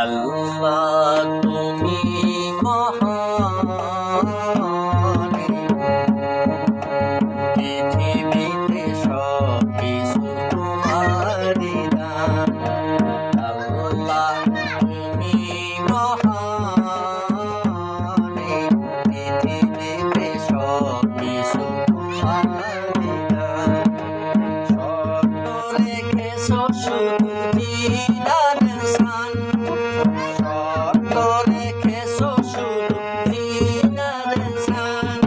আল্লাহ তুমি মহান, পৃথিবীতে সব কিছু তোমারই দান। আল্লাহ তুমি মহান, পৃথিবীতে সব কিছু তোমারই দান। শর্ত রেখেছো শুধু দিদারের স্থান, শর্ত রেখেছো শুধু দিদারের স্থান।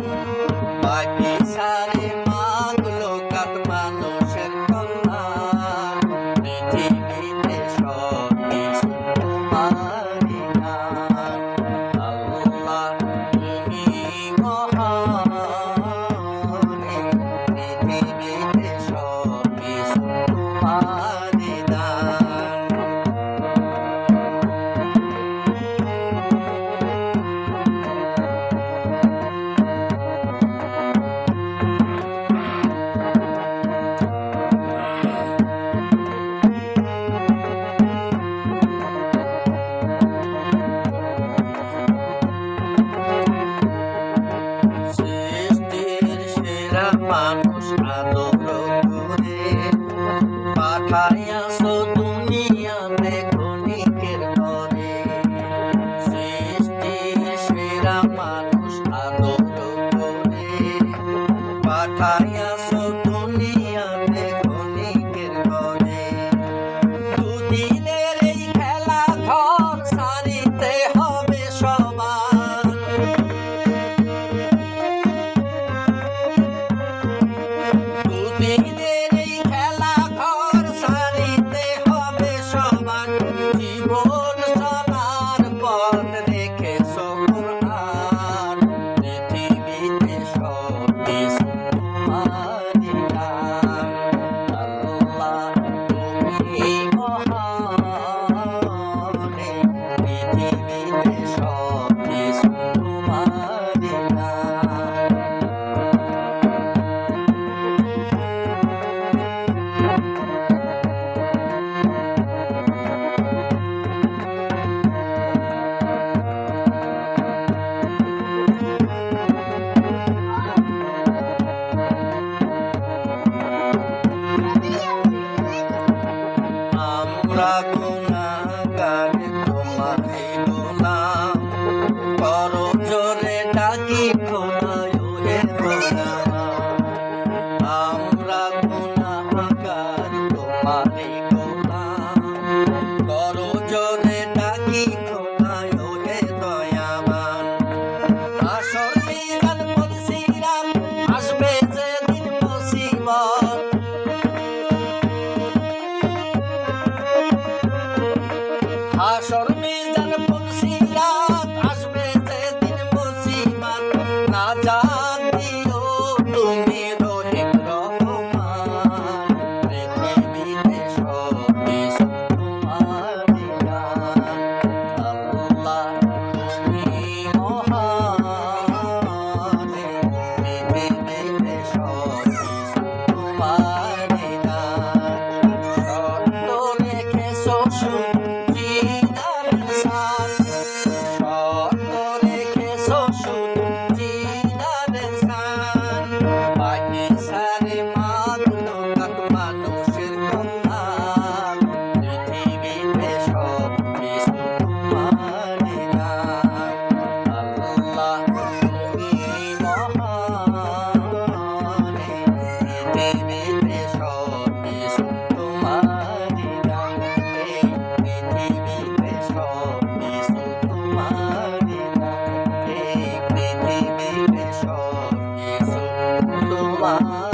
বাকি সারে মাগলো কাত মানুষের কল্যাণ, পৃথিবীতে সব কিছু তোমারই দান। আল্লাহ তুমি মহান, পৃথিবীতে সব কিছু তোমারই দান। সৃষ্টির সেরা মানুষ আদর করে পাঠাইয়াছো দুনিয়াতে ক্ষণিকের তরে। সৃষ্টির সেরা মানুষ আদর করে পাঠাইয়াছো দুনিয়াতে ক্ষণিকের তরে। দুদিনের এই খেলা ঘর সারিতে হবে সবার, দুদিনের এই খেলা ঘর সারিতে হবে সবার। জীবন চলার পথ রেখেছো কুরআন, পৃথিবীতে সব কিছু তোমারই দান। আল্লাহ তুমি মহান, পৃথিবীতে সব কিছু তোমারই দান। আমরা গুনাহগার তোমারই গোলাম, করো জোরে ডাকি খোদা ওহে খোদা। আমরা গুনাহগার তোমারই গোলাম, করো জোরে ডাকি খোদা ওহে দয়াবান। আসর মিজান পলসিরাত আসবে যেদিন মুসিবত, হাসর মিজান পলসিরাত আসবে যেদিন মুসিবত। নাজাত দিও তুমি রহিম রহমান, পৃথিবীতে সব কিছু তোমারই দান। আল্লাহ তুমি মহান, পৃথিবীতে সব কিছু তোমারই দান। শর্ত রেখেছো শুধু দিদারের স্থান, শর্ত রেখেছো শুধু দিদারের স্থান। বাকি সারে মাগলো কাত মানুষের কল্যাণ, পৃথিবীতে সব কিছু তোমারই দান। আল্লাহ তুমি মহান, পৃথিবীতে সব কিছু তোমারই দান। এই পৃথিবীতে সব কিছু তোমারই দান, এই পৃথিবীতে সব কিছু তোমার।